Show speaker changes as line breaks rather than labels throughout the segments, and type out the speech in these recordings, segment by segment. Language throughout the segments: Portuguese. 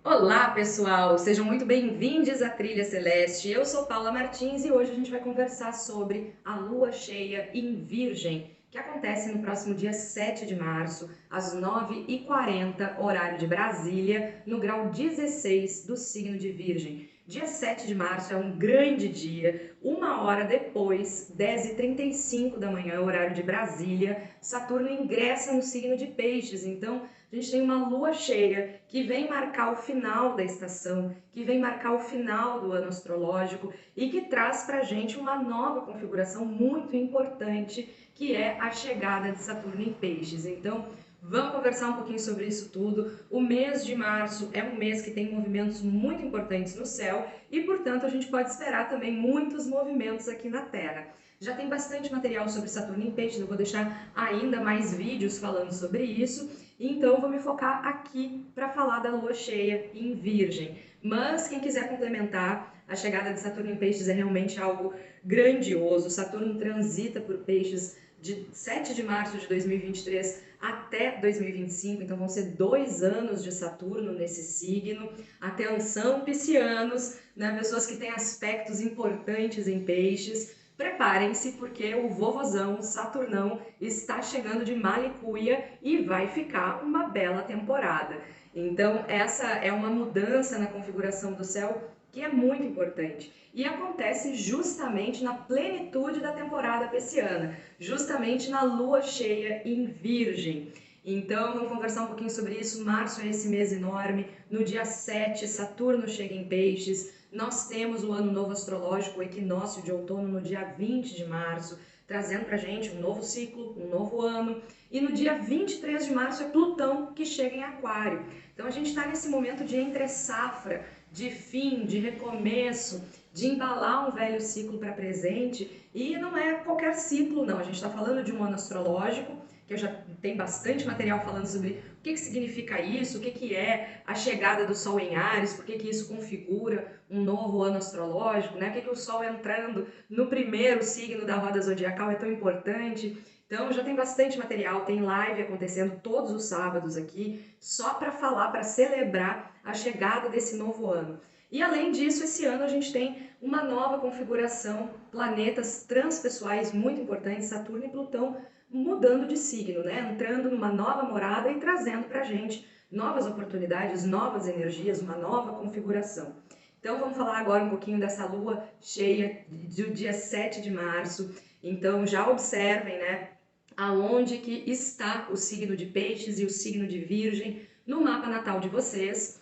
Olá, pessoal! Sejam muito bem-vindos à Trilha Celeste. Eu sou Paula Martins e hoje a gente vai conversar sobre a lua cheia em Virgem, que acontece no próximo dia 7 de março, às 9h40, horário de Brasília, no grau 16 do signo de Virgem. Dia 7 de março é um grande dia, uma hora depois, 10h35 da manhã, horário de Brasília, Saturno ingressa no signo de Peixes, então a gente tem uma lua cheia que vem marcar o final da estação, que vem marcar o final do ano astrológico e que traz para a gente uma nova configuração muito importante, que é a chegada de Saturno em Peixes. Então, vamos conversar um pouquinho sobre isso tudo. O mês de março é um mês que tem movimentos muito importantes no céu e, portanto, a gente pode esperar também muitos movimentos aqui na Terra. Já tem bastante material sobre Saturno em Peixes, eu vou deixar ainda mais vídeos falando sobre isso, então vou me focar aqui para falar da lua cheia em Virgem. Mas quem quiser complementar, a chegada de Saturno em Peixes é realmente algo grandioso. Saturno transita por Peixes de 7 de março de 2023 até 2025, então vão ser 2 anos de Saturno nesse signo. Atenção, piscianos, né? Pessoas que têm aspectos importantes em Peixes. Preparem-se porque o vovozão, Saturnão, está chegando de Malicuia e vai ficar uma bela temporada. Então essa é uma mudança na configuração do céu que é muito importante e acontece justamente na plenitude da temporada pisciana, justamente na lua cheia em Virgem. Então vamos conversar um pouquinho sobre isso. Março é esse mês enorme. No dia 7, Saturno chega em Peixes. Nós temos o ano novo astrológico, o equinócio de outono, no dia 20 de março, trazendo pra gente um novo ciclo, um novo ano. E no dia 23 de março é Plutão que chega em Aquário. Então a gente está nesse momento de entre-safra, de fim, de recomeço, de embalar um velho ciclo para presente. E não é qualquer ciclo, não. A gente está falando de um ano astrológico, que eu já tenho bastante material falando sobre o que significa isso, o que é a chegada do Sol em Áries, por que isso configura um novo ano astrológico, né? Por que o Sol entrando no primeiro signo da roda zodiacal é tão importante. Então já tem bastante material, tem live acontecendo todos os sábados aqui, só para falar, para celebrar a chegada desse novo ano. E além disso, esse ano a gente tem uma nova configuração, planetas transpessoais muito importantes, Saturno e Plutão, mudando de signo, né? Entrando numa nova morada e trazendo para a gente novas oportunidades, novas energias, uma nova configuração. Então vamos falar agora um pouquinho dessa lua cheia do dia 7 de março. Então já observem, né, aonde que está o signo de Peixes e o signo de Virgem no mapa natal de vocês,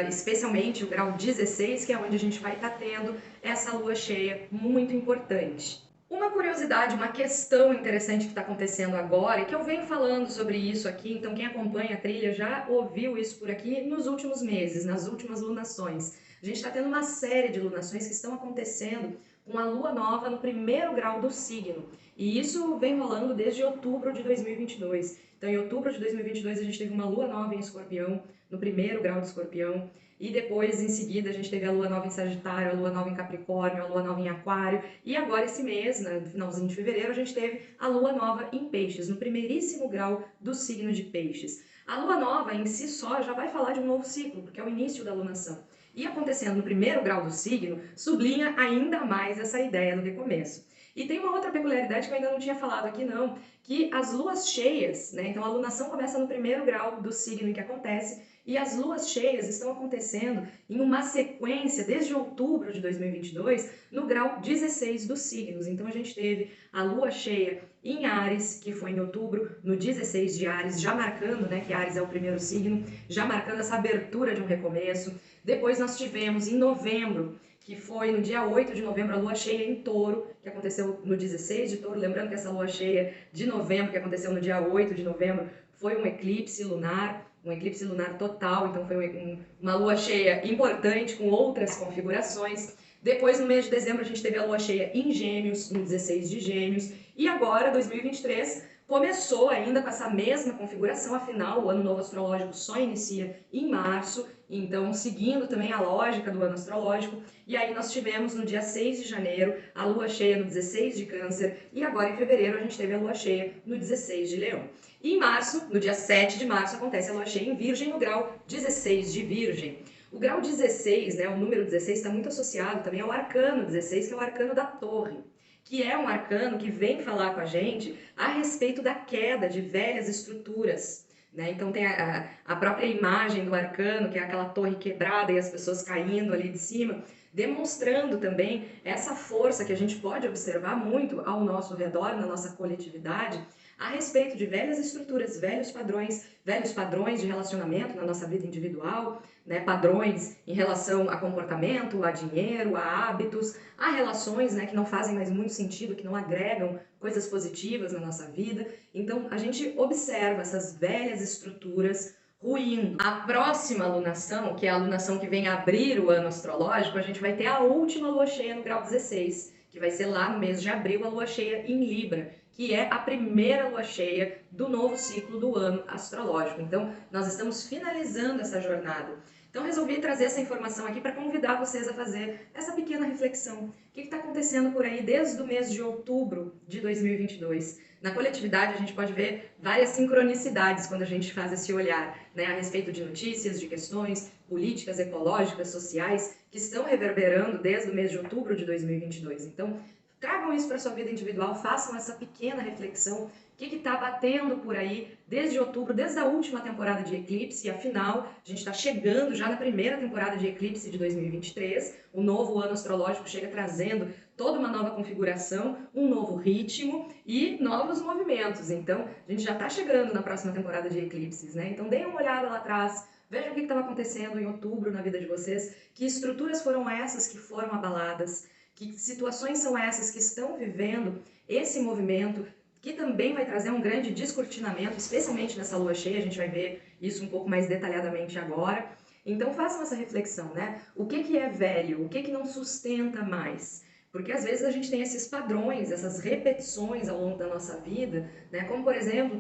especialmente o grau 16, que é onde a gente vai estar tendo essa lua cheia muito importante. Uma curiosidade, uma questão interessante que está acontecendo agora, e que eu venho falando sobre isso aqui, então quem acompanha a trilha já ouviu isso por aqui nos últimos meses, nas últimas lunações. A gente está tendo uma série de lunações que estão acontecendo com a lua nova no primeiro grau do signo. E isso vem rolando desde outubro de 2022. Então, em outubro de 2022, a gente teve uma lua nova em Escorpião, no primeiro grau de Escorpião. E depois, em seguida, a gente teve a lua nova em Sagitário, a lua nova em Capricórnio, a lua nova em Aquário. E agora, esse mês, no finalzinho de fevereiro, a gente teve a lua nova em Peixes, no primeiríssimo grau do signo de Peixes. A lua nova, em si só, já vai falar de um novo ciclo, porque é o início da lunação. E acontecendo no primeiro grau do signo, sublinha ainda mais essa ideia do recomeço. E tem uma outra peculiaridade que eu ainda não tinha falado aqui não, que as luas cheias, né? Então a lunação começa no primeiro grau do signo em que acontece, e as luas cheias estão acontecendo em uma sequência desde outubro de 2022 no grau 16 dos signos. Então a gente teve a lua cheia em Áries, que foi em outubro, no 16 de Áries, já marcando, né, que Áries é o primeiro signo, já marcando essa abertura de um recomeço. Depois nós tivemos em novembro, que foi no dia 8 de novembro, a lua cheia em Touro, que aconteceu no 16 de Touro. Lembrando que essa lua cheia de novembro, que aconteceu no dia 8 de novembro, foi um eclipse lunar total, então foi uma lua cheia importante com outras configurações. Depois, no mês de dezembro, a gente teve a lua cheia em Gêmeos, no 16 de Gêmeos, e agora, 2023, começou ainda com essa mesma configuração, afinal, o ano novo astrológico só inicia em março, então seguindo também a lógica do ano astrológico, e aí nós tivemos no dia 6 de janeiro a lua cheia no 16 de Câncer, e agora em fevereiro a gente teve a lua cheia no 16 de Leão. E em março, no dia 7 de março, acontece a lua cheia em Virgem, no grau 16 de Virgem. O grau 16, né, o número 16 está muito associado também ao arcano 16, que é o arcano da torre, que é um arcano que vem falar com a gente a respeito da queda de velhas estruturas, né? Então tem a própria imagem do arcano, que é aquela torre quebrada e as pessoas caindo ali de cima, demonstrando também essa força que a gente pode observar muito ao nosso redor, na nossa coletividade, a respeito de velhas estruturas, velhos padrões de relacionamento na nossa vida individual, né, padrões em relação a comportamento, a dinheiro, a hábitos, a relações, né, que não fazem mais muito sentido, que não agregam coisas positivas na nossa vida. Então a gente observa essas velhas estruturas ruindo. A próxima alunação, que é a alunação que vem abrir o ano astrológico, a gente vai ter a última lua cheia no grau 16, que vai ser lá no mês de abril, a lua cheia em Libra, que é a primeira lua cheia do novo ciclo do ano astrológico. Então, nós estamos finalizando essa jornada. Então, resolvi trazer essa informação aqui para convidar vocês a fazer essa pequena reflexão. O que está acontecendo por aí desde o mês de outubro de 2022? Na coletividade, a gente pode ver várias sincronicidades quando a gente faz esse olhar, né, a respeito de notícias, de questões políticas, ecológicas, sociais, que estão reverberando desde o mês de outubro de 2022. Então, tragam isso para a sua vida individual, façam essa pequena reflexão. O que está batendo por aí desde outubro, desde a última temporada de eclipse, e afinal, a gente está chegando já na primeira temporada de eclipse de 2023, o novo ano astrológico chega trazendo toda uma nova configuração, um novo ritmo e novos movimentos. Então, a gente já está chegando na próxima temporada de eclipses, né? Então, deem uma olhada lá atrás, vejam o que estava acontecendo em outubro na vida de vocês, que estruturas foram essas que foram abaladas, que situações são essas que estão vivendo esse movimento, que também vai trazer um grande descortinamento, especialmente nessa lua cheia, a gente vai ver isso um pouco mais detalhadamente agora. Então façam essa reflexão, né? O que é velho? O que não sustenta mais? Porque às vezes a gente tem esses padrões, essas repetições ao longo da nossa vida, né? Como por exemplo,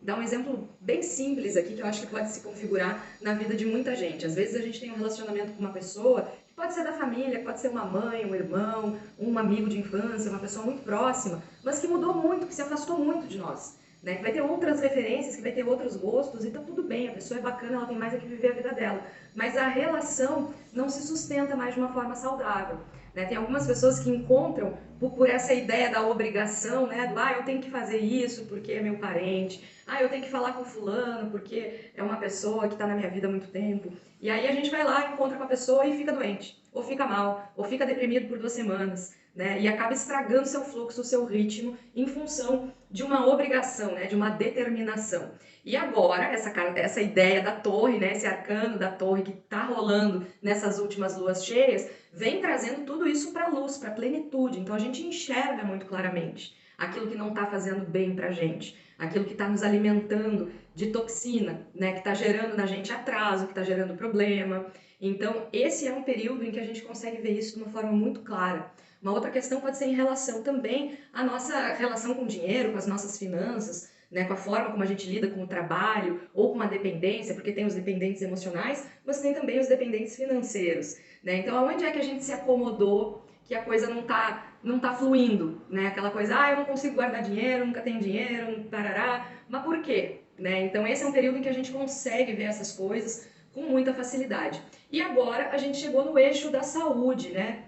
dá um exemplo bem simples aqui que eu acho que pode se configurar na vida de muita gente. Às vezes a gente tem um relacionamento com uma pessoa, pode ser da família, pode ser uma mãe, um irmão, um amigo de infância, uma pessoa muito próxima, mas que mudou muito, que se afastou muito de nós, né? Que vai ter outras referências, que vai ter outros gostos, e tá tudo bem, a pessoa é bacana, ela tem mais a que viver a vida dela. Mas a relação não se sustenta mais de uma forma saudável, né? Tem algumas pessoas que encontram por essa ideia da obrigação, né? Do, eu tenho que fazer isso porque é meu parente, eu tenho que falar com fulano porque é uma pessoa que está na minha vida há muito tempo. E aí a gente vai lá, encontra com a pessoa e fica doente, ou fica mal, ou fica deprimido por 2 semanas, né? E acaba estragando seu fluxo, seu ritmo, em função de uma obrigação, né? De uma determinação. E agora, essa ideia da torre, né? Esse arcano da torre que está rolando nessas últimas luas cheias, vem trazendo tudo isso para a luz, para a plenitude. Então a gente enxerga muito claramente aquilo que não está fazendo bem para a gente, aquilo que está nos alimentando de toxina, né, que está gerando na gente atraso, que está gerando problema. Então, esse é um período em que a gente consegue ver isso de uma forma muito clara. Uma outra questão pode ser em relação também à nossa relação com o dinheiro, com as nossas finanças, né, com a forma como a gente lida com o trabalho ou com a dependência, porque tem os dependentes emocionais, mas tem também os dependentes financeiros, né? Então, aonde é que a gente se acomodou que a coisa não tá fluindo, né? Aquela coisa, eu não consigo guardar dinheiro, nunca tenho dinheiro, tarará. Mas por quê? Né? Então esse é um período em que a gente consegue ver essas coisas com muita facilidade. E agora a gente chegou no eixo da saúde, né?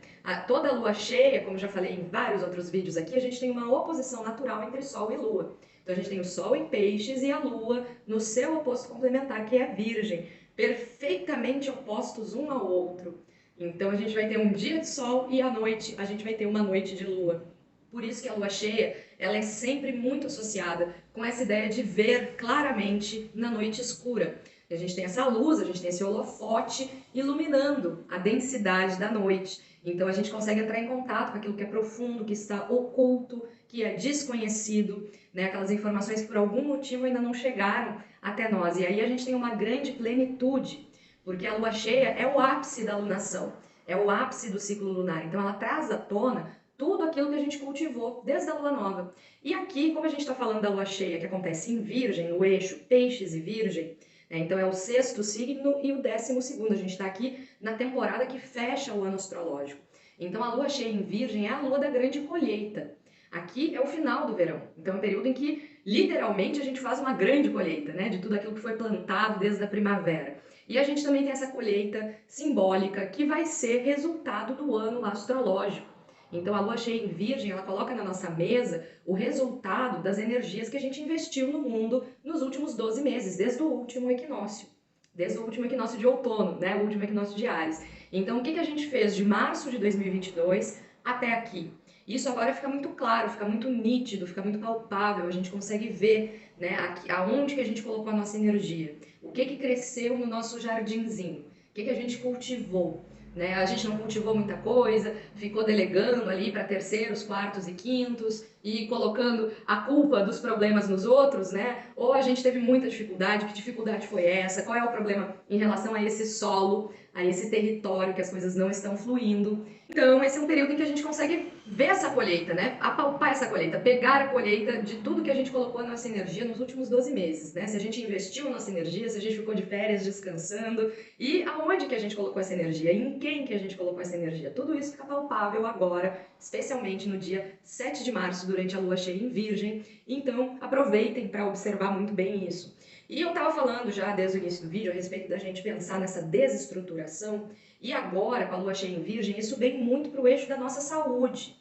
Toda lua cheia, como já falei em vários outros vídeos aqui, a gente tem uma oposição natural entre Sol e Lua. Então a gente tem o Sol em Peixes e a Lua no seu oposto complementar, que é a Virgem, perfeitamente opostos um ao outro. Então a gente vai ter um dia de sol e à noite a gente vai ter uma noite de lua. Por isso que a lua cheia, ela é sempre muito associada com essa ideia de ver claramente na noite escura. E a gente tem essa luz, a gente tem esse holofote iluminando a densidade da noite. Então a gente consegue entrar em contato com aquilo que é profundo, que está oculto, que é desconhecido, né? Aquelas informações que por algum motivo ainda não chegaram até nós. E aí a gente tem uma grande plenitude, porque a lua cheia é o ápice da lunação, é o ápice do ciclo lunar. Então ela traz à tona tudo aquilo que a gente cultivou desde a lua nova. E aqui, como a gente está falando da lua cheia que acontece em Virgem, no eixo Peixes e Virgem, né? Então é o 6º signo e o 12º. A gente está aqui na temporada que fecha o ano astrológico. Então a lua cheia em Virgem é a lua da grande colheita. Aqui é o final do verão. Então é um período em que literalmente a gente faz uma grande colheita, né? De tudo aquilo que foi plantado desde a primavera. E a gente também tem essa colheita simbólica que vai ser resultado do ano astrológico. Então a lua cheia em Virgem, ela coloca na nossa mesa o resultado das energias que a gente investiu no mundo nos últimos 12 meses, desde o último equinócio. Desde o último equinócio de outono, né? O último equinócio de Áries. Então o que a gente fez de março de 2022 até aqui? Isso agora fica muito claro, fica muito nítido, fica muito palpável, a gente consegue ver, né, aqui, aonde que a gente colocou a nossa energia, o que cresceu no nosso jardinzinho, o que a gente cultivou. Né? A gente não cultivou muita coisa, ficou delegando ali para terceiros, quartos e quintos e colocando a culpa dos problemas nos outros, né? Ou a gente teve muita dificuldade, que dificuldade foi essa? Qual é o problema em relação a esse solo, a esse território que as coisas não estão fluindo? Então, esse é um período em que a gente consegue ver essa colheita, né? Apalpar essa colheita, pegar a colheita de tudo que a gente colocou na nossa energia nos últimos 12 meses, né? Se a gente investiu nossa energia, se a gente ficou de férias descansando e aonde que a gente colocou essa energia, em quem que a gente colocou essa energia. Tudo isso fica palpável agora, especialmente no dia 7 de março, durante a lua cheia em Virgem. Então, aproveitem para observar muito bem isso. E eu estava falando já desde o início do vídeo a respeito da gente pensar nessa desestruturação. E agora, com a lua cheia em Virgem, isso vem muito para o eixo da nossa saúde.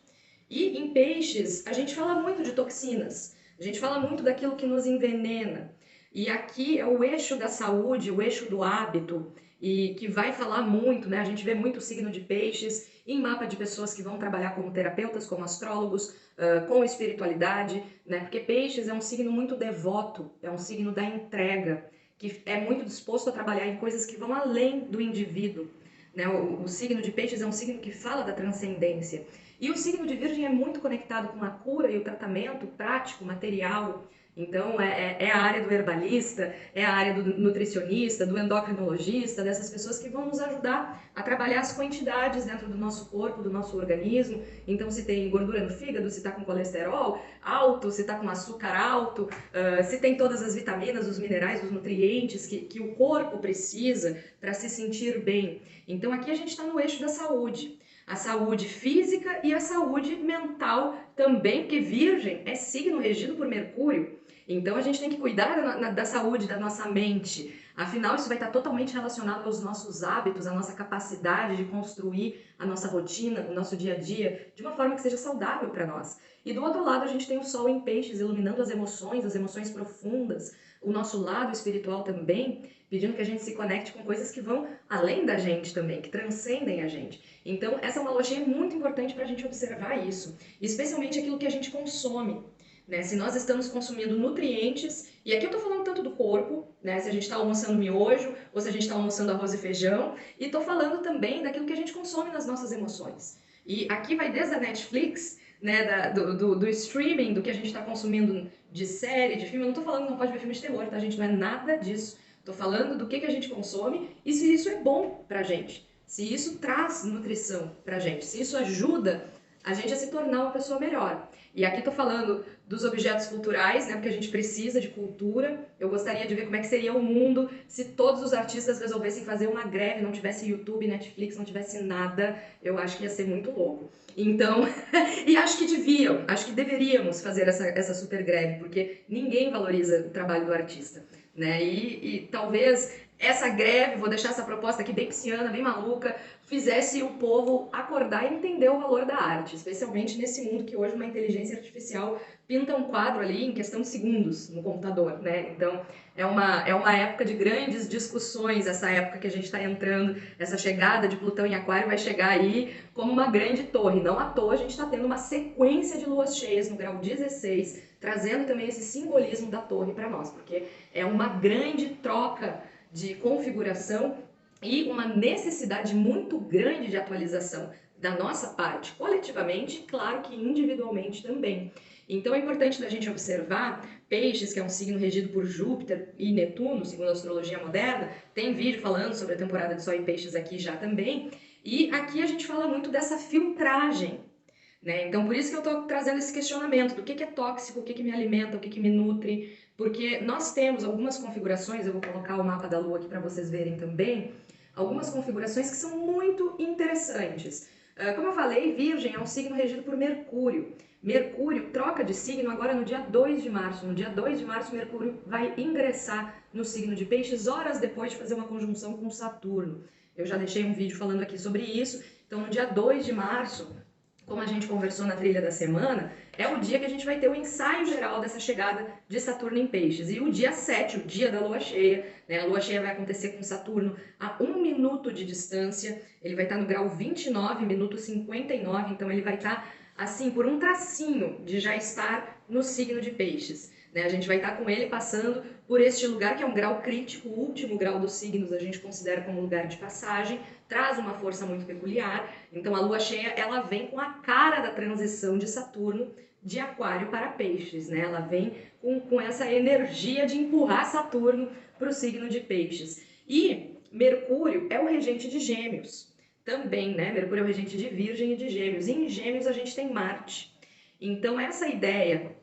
E em Peixes, a gente fala muito de toxinas, a gente fala muito daquilo que nos envenena. E aqui é o eixo da saúde, o eixo do hábito, e que vai falar muito, né? A gente vê muito o signo de Peixes em mapa de pessoas que vão trabalhar como terapeutas, como astrólogos, com espiritualidade, né? Porque Peixes é um signo muito devoto, é um signo da entrega, que é muito disposto a trabalhar em coisas que vão além do indivíduo. Né? O signo de Peixes é um signo que fala da transcendência. E o signo de Virgem é muito conectado com a cura e o tratamento prático, material. Então, é a área do herbalista, é a área do nutricionista, do endocrinologista, dessas pessoas que vão nos ajudar a trabalhar as quantidades dentro do nosso corpo, do nosso organismo. Então, se tem gordura no fígado, se está com colesterol alto, se está com açúcar alto, se tem todas as vitaminas, os minerais, os nutrientes que o corpo precisa para se sentir bem. Então, aqui a gente está no eixo da saúde. A saúde física e a saúde mental também, porque Virgem é signo regido por Mercúrio. Então a gente tem que cuidar da saúde da nossa mente. Afinal, isso vai estar totalmente relacionado aos nossos hábitos, à nossa capacidade de construir a nossa rotina, o nosso dia a dia, de uma forma que seja saudável para nós. E do outro lado, a gente tem o Sol em Peixes, iluminando as emoções profundas, o nosso lado espiritual também, pedindo que a gente se conecte com coisas que vão além da gente também, que transcendem a gente. Então, essa é uma lua cheia muito importante para a gente observar isso, especialmente aquilo que a gente consome. Né? Se nós estamos consumindo nutrientes, e aqui eu estou falando tanto do corpo, né? Se a gente está almoçando miojo, ou se a gente está almoçando arroz e feijão, e estou falando também daquilo que a gente consome nas nossas emoções. E aqui vai desde a Netflix, né, do streaming, do que a gente está consumindo de série, de filme. Eu não estou falando que não pode ver filme de terror, tá, gente? Não é nada disso. Estou falando do que a gente consome e se isso é bom pra gente, se isso traz nutrição pra gente, se isso ajuda a gente a se tornar uma pessoa melhor. E aqui estou falando dos objetos culturais, né, porque a gente precisa de cultura. Eu gostaria de ver como é que seria o mundo se todos os artistas resolvessem fazer uma greve, não tivesse YouTube, Netflix, não tivesse nada. Eu acho que ia ser muito louco. Então, e acho que deveríamos fazer essa super greve, porque ninguém valoriza o trabalho do artista. Né? E talvez essa greve, vou deixar essa proposta aqui bem pisciana, bem maluca, fizesse o povo acordar e entender o valor da arte, especialmente nesse mundo que hoje uma inteligência artificial pinta um quadro ali em questão de segundos no computador, né? Então é uma época de grandes discussões, essa época que a gente está entrando, essa chegada de Plutão em Aquário vai chegar aí como uma grande torre. Não à toa a gente está tendo uma sequência de luas cheias no grau 16, trazendo também esse simbolismo da torre para nós, porque é uma grande troca de configuração e uma necessidade muito grande de atualização da nossa parte, coletivamente, claro que individualmente também. Então é importante da gente observar Peixes, que é um signo regido por Júpiter e Netuno, segundo a astrologia moderna, tem vídeo falando sobre a temporada de Sol em Peixes aqui já também, e aqui a gente fala muito dessa filtragem. Né? Então, por isso que eu estou trazendo esse questionamento do que é tóxico, o que me alimenta, o que me nutre, porque nós temos algumas configurações, eu vou colocar o mapa da Lua aqui para vocês verem também, algumas configurações que são muito interessantes. Como eu falei, Virgem é um signo regido por Mercúrio. Mercúrio troca de signo agora no dia 2 de março. No dia 2 de março, Mercúrio vai ingressar no signo de Peixes, horas depois de fazer uma conjunção com Saturno. Eu já deixei um vídeo falando aqui sobre isso. Então, no dia 2 de março, como a gente conversou na trilha da semana, é o dia que a gente vai ter o ensaio geral dessa chegada de Saturno em Peixes. E o dia 7, o dia da lua cheia, né? A lua cheia vai acontecer com Saturno a 1 minuto de distância. Ele vai estar no grau 29, minuto 59, então ele vai estar assim por um tracinho de já estar no signo de Peixes. Né? A gente vai estar com ele passando por este lugar que é um grau crítico, o último grau dos signos a gente considera como lugar de passagem, traz uma força muito peculiar. Então a lua cheia ela vem com a cara da transição de Saturno de Aquário para Peixes, né? Ela vem com essa energia de empurrar Saturno para o signo de Peixes. E Mercúrio é o regente de Gêmeos também, né? Mercúrio é o regente de Virgem e de Gêmeos. E em Gêmeos a gente tem Marte. Então essa ideia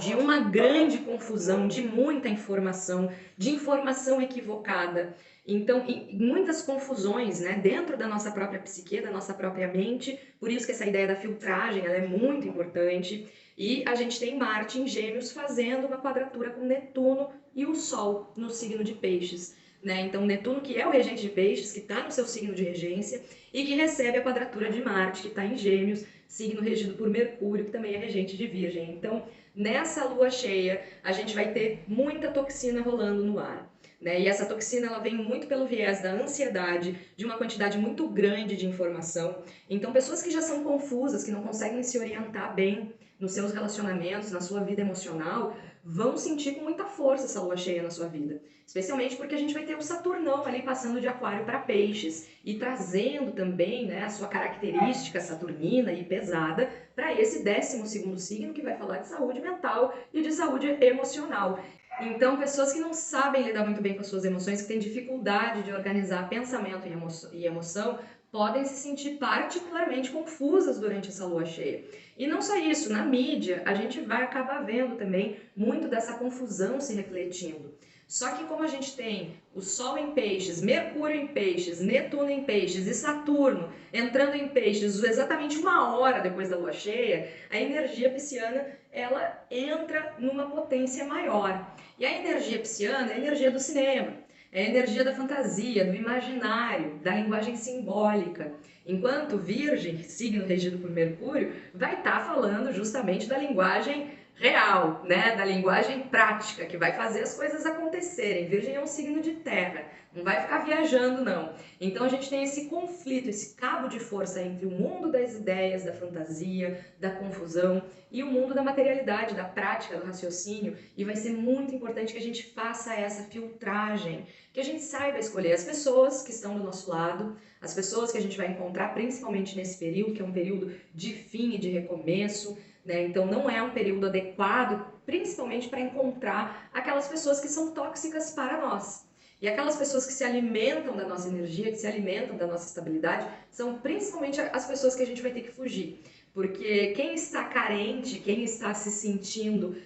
de uma grande confusão, de muita informação, de informação equivocada. Então, muitas confusões, né, dentro da nossa própria psique, da nossa própria mente, por isso que essa ideia da filtragem ela é muito importante. E a gente tem Marte em Gêmeos fazendo uma quadratura com Netuno e o Sol no signo de Peixes. Né? Então, Netuno, que é o regente de Peixes, que está no seu signo de regência, e que recebe a quadratura de Marte, que está em Gêmeos, signo regido por Mercúrio, que também é regente de Virgem. Então, nessa lua cheia, a gente vai ter muita toxina rolando no ar. Né? E essa toxina ela vem muito pelo viés da ansiedade, de uma quantidade muito grande de informação. Então, pessoas que já são confusas, que não conseguem se orientar bem nos seus relacionamentos, na sua vida emocional, vão sentir com muita força essa lua cheia na sua vida. Especialmente porque a gente vai ter o Saturnão ali passando de Aquário para Peixes e trazendo também, né, a sua característica saturnina e pesada para esse 12º signo que vai falar de saúde mental e de saúde emocional. Então, pessoas que não sabem lidar muito bem com as suas emoções, que têm dificuldade de organizar pensamento e emoção, podem se sentir particularmente confusas durante essa lua cheia. E não só isso, na mídia a gente vai acabar vendo também muito dessa confusão se refletindo. Só que como a gente tem o Sol em Peixes, Mercúrio em Peixes, Netuno em Peixes e Saturno entrando em Peixes exatamente 1 hora depois da lua cheia, a energia pisciana ela entra numa potência maior. E a energia pisciana é a energia do cinema, é a energia da fantasia, do imaginário, da linguagem simbólica. Enquanto Virgem, signo regido por Mercúrio, vai estar falando justamente da linguagem real, né? Da linguagem prática, que vai fazer as coisas acontecerem. Virgem é um signo de terra, não vai ficar viajando, não. Então a gente tem esse conflito, esse cabo de força entre o mundo das ideias, da fantasia, da confusão e o mundo da materialidade, da prática, do raciocínio. E vai ser muito importante que a gente faça essa filtragem, que a gente saiba escolher as pessoas que estão do nosso lado, as pessoas que a gente vai encontrar principalmente nesse período, que é um período de fim e de recomeço, né? Então não é um período adequado, principalmente para encontrar aquelas pessoas que são tóxicas para nós. E aquelas pessoas que se alimentam da nossa energia, que se alimentam da nossa estabilidade, são principalmente as pessoas que a gente vai ter que fugir. Porque quem está carente, quem está se sentindo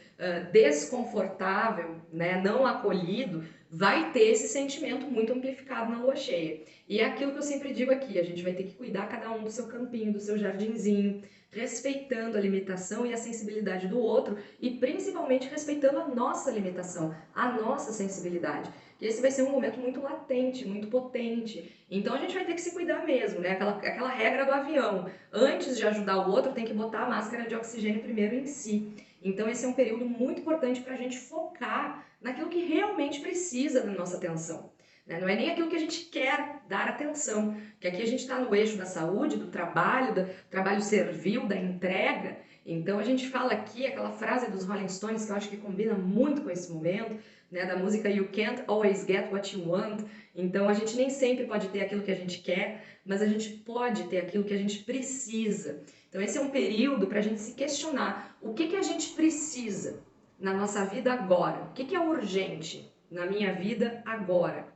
desconfortável, né, não acolhido, vai ter esse sentimento muito amplificado na lua cheia. E é aquilo que eu sempre digo aqui, a gente vai ter que cuidar cada um do seu campinho, do seu jardinzinho, respeitando a limitação e a sensibilidade do outro e principalmente respeitando a nossa limitação, a nossa sensibilidade. E esse vai ser um momento muito latente, muito potente. Então a gente vai ter que se cuidar mesmo, né? Aquela regra do avião. Antes de ajudar o outro, tem que botar a máscara de oxigênio primeiro em si. Então esse é um período muito importante para a gente focar naquilo que realmente precisa da nossa atenção. Não é nem aquilo que a gente quer dar atenção, que aqui a gente está no eixo da saúde, do trabalho servil, da entrega. Então a gente fala aqui aquela frase dos Rolling Stones que eu acho que combina muito com esse momento, né, da música You Can't Always Get What You Want. Então a gente nem sempre pode ter aquilo que a gente quer, mas a gente pode ter aquilo que a gente precisa. Então esse é um período para a gente se questionar o que a gente precisa na nossa vida agora, o que é urgente na minha vida agora.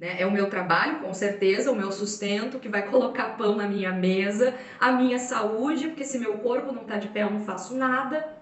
É o meu trabalho, com certeza, o meu sustento, que vai colocar pão na minha mesa, a minha saúde, porque se meu corpo não está de pé eu não faço nada.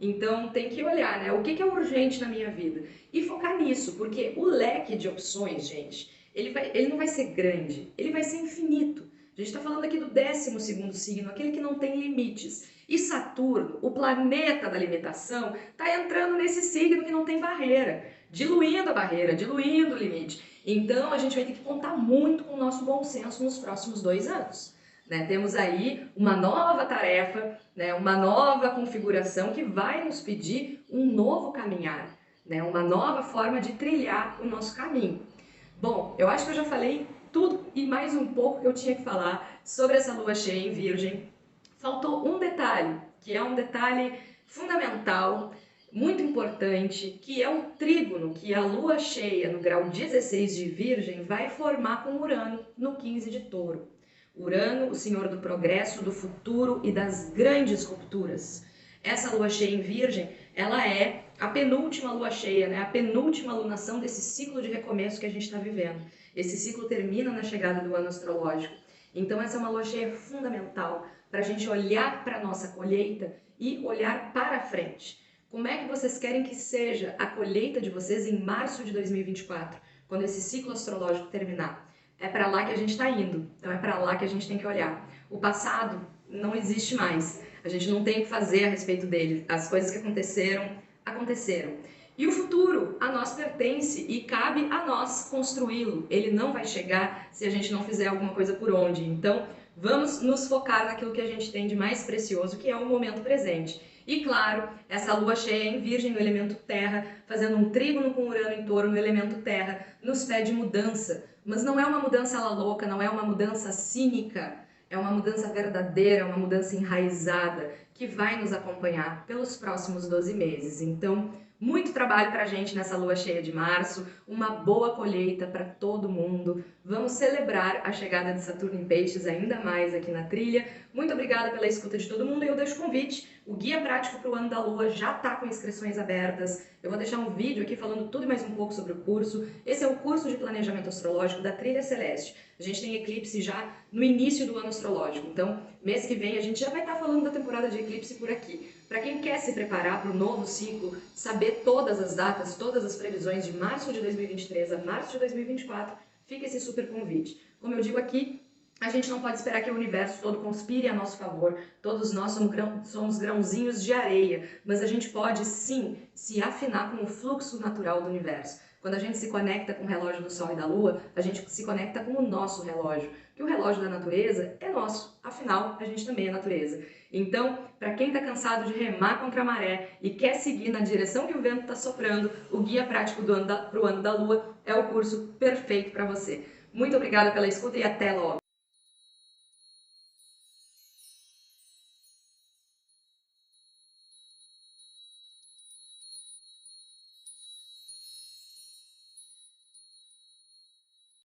Então tem que olhar, né? O que é urgente na minha vida? E focar nisso, porque o leque de opções, gente, ele não vai ser grande, ele vai ser infinito. A gente está falando aqui do 12º signo, aquele que não tem limites. E Saturno, o planeta da limitação, está entrando nesse signo que não tem barreira, diluindo a barreira, diluindo o limite. Então a gente vai ter que contar muito com o nosso bom senso nos próximos 2 anos. Né? Temos aí uma nova tarefa, né? Uma nova configuração que vai nos pedir um novo caminhar, né? Uma nova forma de trilhar o nosso caminho. Bom, eu acho que eu já falei tudo e mais um pouco que eu tinha que falar sobre essa lua cheia em Virgem. Faltou um detalhe, que é um detalhe fundamental, muito importante, que é o trígono que a lua cheia no grau 16 de Virgem vai formar com Urano no 15 de Touro. Urano, o senhor do progresso, do futuro e das grandes rupturas. Essa lua cheia em Virgem, ela é a penúltima lua cheia, né? A penúltima lunação desse ciclo de recomeço que a gente está vivendo. Esse ciclo termina na chegada do ano astrológico. Então essa é uma lua cheia fundamental para a gente olhar para a nossa colheita e olhar para frente. Como é que vocês querem que seja a colheita de vocês em março de 2024, quando esse ciclo astrológico terminar? É para lá que a gente está indo, então é para lá que a gente tem que olhar. O passado não existe mais, a gente não tem o que fazer a respeito dele. As coisas que aconteceram, aconteceram. E o futuro a nós pertence e cabe a nós construí-lo. Ele não vai chegar se a gente não fizer alguma coisa por onde. Então, vamos nos focar naquilo que a gente tem de mais precioso, que é o momento presente. E claro, essa lua cheia em Virgem no elemento terra, fazendo um trígono com Urano em Touro no elemento terra, nos pede mudança. Mas não é uma mudança à la louca, não é uma mudança cínica, é uma mudança verdadeira, uma mudança enraizada, que vai nos acompanhar pelos próximos 12 meses. Então, muito trabalho para a gente nessa lua cheia de março, uma boa colheita para todo mundo. Vamos celebrar a chegada de Saturno em Peixes ainda mais aqui na trilha. Muito obrigada pela escuta de todo mundo e eu deixo o convite. O Guia Prático para o Ano da Lua já está com inscrições abertas. Eu vou deixar um vídeo aqui falando tudo e mais um pouco sobre o curso. Esse é o curso de planejamento astrológico da Trilha Celeste. A gente tem eclipse já no início do ano astrológico. Então, mês que vem a gente já vai estar falando da temporada de eclipse por aqui. Para quem quer se preparar para o novo ciclo, saber todas as datas, todas as previsões de março de 2023 a março de 2024, fica esse super convite. Como eu digo aqui, a gente não pode esperar que o universo todo conspire a nosso favor. Todos nós somos grãozinhos de areia, mas a gente pode sim se afinar com o fluxo natural do universo. Quando a gente se conecta com o relógio do Sol e da Lua, a gente se conecta com o nosso relógio, que o relógio da natureza é nosso, afinal, a gente também é natureza. Então, para quem está cansado de remar contra a maré e quer seguir na direção que o vento está soprando, o Guia Prático para o Ano da Lua é o curso perfeito para você. Muito obrigada pela escuta e até logo!